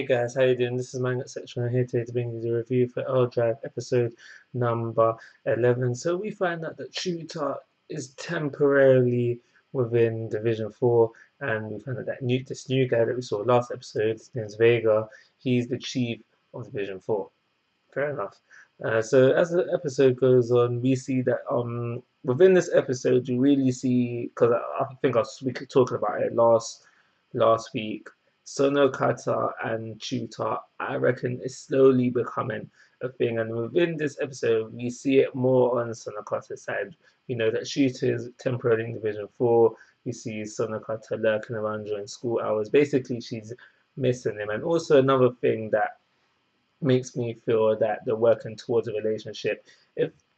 guys, how you doing? This is Manga section. I'm here today to bring you the review for elDLIVE episode number 11. So we find out that Chuta is temporarily within Division 4, and we find out that this new guy that we saw last episode, his name's Vega, he's the chief of Division 4. Fair enough. So as the episode goes on, we see that within this episode you really see, because I think we were talking about it last week. Sonokata and Chuta, I reckon, is slowly becoming a thing, and within this episode, we see it more on Sonokata's side. We know that Chuta is temporarily in Division 4. We see Sonokata lurking around during school hours. Basically, she's missing him. And also, another thing that makes me feel that they're working towards a relationship,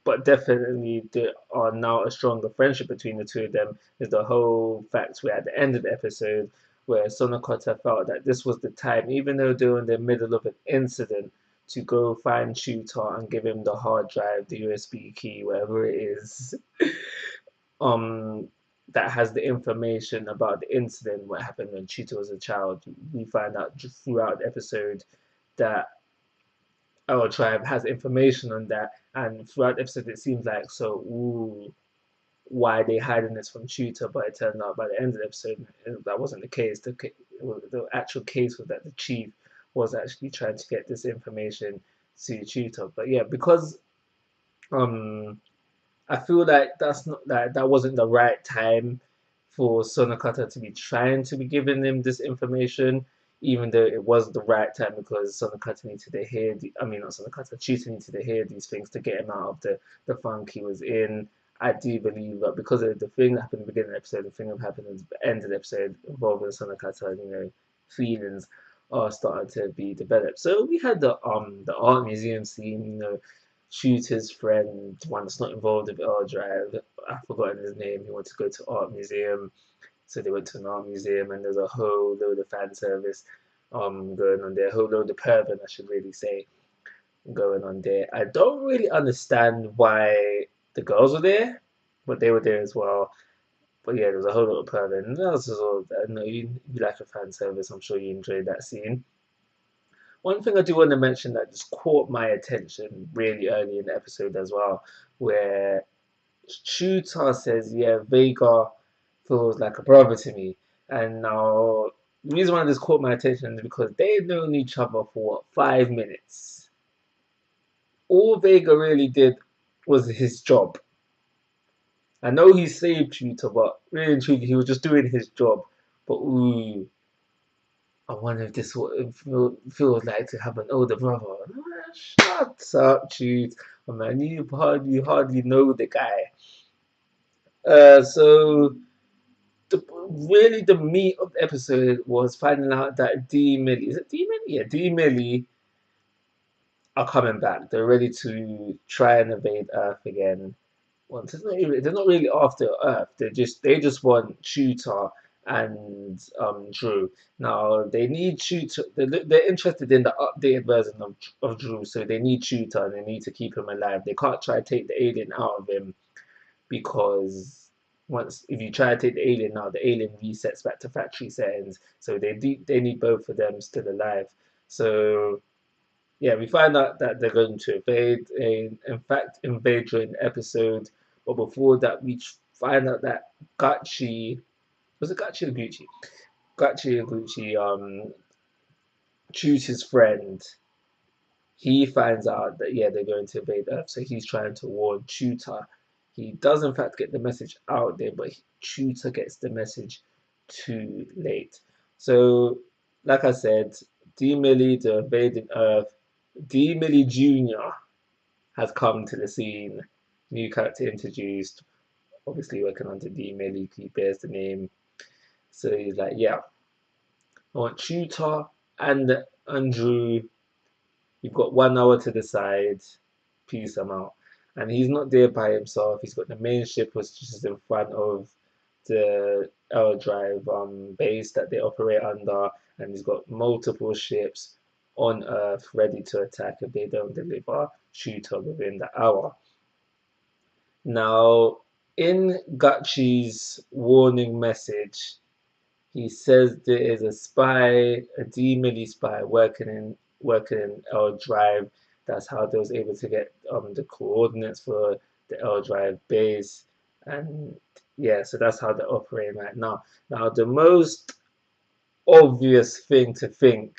but definitely there are now a stronger friendship between the two of them, is the whole fact where at the end of the episode, where Sonokata felt that this was the time, even though they were in the middle of an incident, to go find Chuta and give him the hard drive, the USB key, whatever it is, that has the information about the incident, what happened when Chuta was a child. We find out just throughout the episode that our tribe has information on that, and throughout the episode it seems like, so, ooh, why they hiding this from Chuta, but it turned out by the end of the episode that wasn't the case. The actual case was that the chief was actually trying to get this information to Chuta. But yeah, because I feel like that wasn't the right time for Sonokata to be trying to be giving him this information, even though it was the right time, because Sonokata needed to hear not Sonokata, Chuta needed to hear these things to get him out of the funk he was in. I do believe that because of the thing that happened at the beginning of the episode, the thing that happened at the end of the episode involving Sonokata, feelings are starting to be developed. So we had the art museum scene, Shooter's friend, one that's not involved with elDLIVE, I've forgotten his name, he wanted to go to art museum. So they went to an art museum, and there's a whole load of fan service going on there, a whole load of pervert, I should really say, going on there. I don't really understand why the girls were there, but they were there as well. But yeah, there was a whole lot of pervert, and that was just all. I know you like a fan service. I'm sure you enjoyed that scene. One thing I do want to mention that just caught my attention really early in the episode as well, where Chuta says, "Yeah, Vega feels like a brother to me," and now the reason why this caught my attention is because they've known each other for what, 5 minutes. All Vega really did was his job. I know he saved Chuta, but really and truly, he was just doing his job. But ooh, I wonder if this what it feels like to have an older brother. Shut up, Chuta. Oh, man, you hardly know the guy. So really the meat of the episode was finding out that DeMille, is it DeMille? Yeah, DeMille are coming back. They're ready to try and invade Earth again. Well, they're not really after Earth. They just want Chuta and Drew. Now they need Chuta. They're interested in the updated version of Drew, so they need Chuta and they need to keep him alive. They can't try to take the alien out of him, because if you try to take the alien out, the alien resets back to factory settings. So they need both of them still alive. So yeah, we find out that they're going to invade, in fact, invade during the episode. But before that, we find out that Gachi, was it Gachi or Gucci? Gachi or Gucci, Chuta's friend, he finds out that, yeah, they're going to invade Earth. So he's trying to warn Chuta. He does, in fact, get the message out there, but Chuta gets the message too late. So, like I said, DeMille, the invading Earth, DeMille Jr. has come to the scene. New character introduced, obviously working under DeMille, he bears the name. So he's like, yeah, I want Chuta and Andrew. You've got 1 hour to decide. Peace, I'm out. And he's not there by himself. He's got the main ship, which is in front of the elDLIVE base that they operate under, and he's got multiple ships on Earth ready to attack if they don't deliver Chuta within the hour. Now, in Gachi's warning message, He says there is a spy, a DeMille spy working in elDLIVE. That's how they was able to get the coordinates for the elDLIVE base, and yeah, so that's how they're operating right now. Now, the most obvious thing to think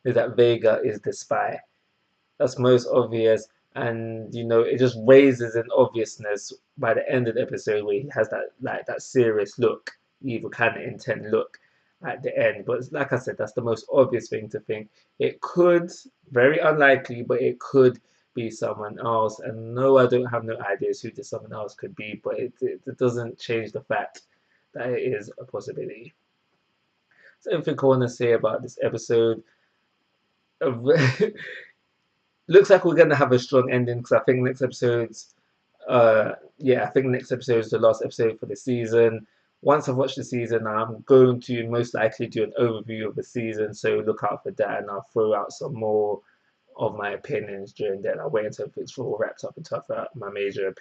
is that Vega is the spy. That's most obvious, and it just raises an obviousness by the end of the episode where he has that that serious look, evil kind of intent look at the end. But like I said, that's the most obvious thing to think. It could, very unlikely, but it could be someone else. And no, I don't have no ideas who this someone else could be, but it doesn't change the fact that it is a possibility. So everything I want to say about this episode. Looks like we're gonna have a strong ending because I think next episode's I think next episode is the last episode for the season. Once I've watched the season, I'm going to most likely do an overview of the season, so look out for that, and I'll throw out some more of my opinions during that. I'll wait until it's all wrapped up and talk about my major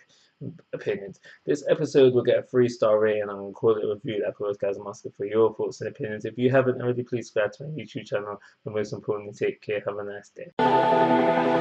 opinions. This episode will get a 3-star rating. I'm going to call it a review. Like always, guys, I'm asking for your thoughts and opinions. If you haven't already, please subscribe to my YouTube channel. And most importantly, take care. Have a nice day.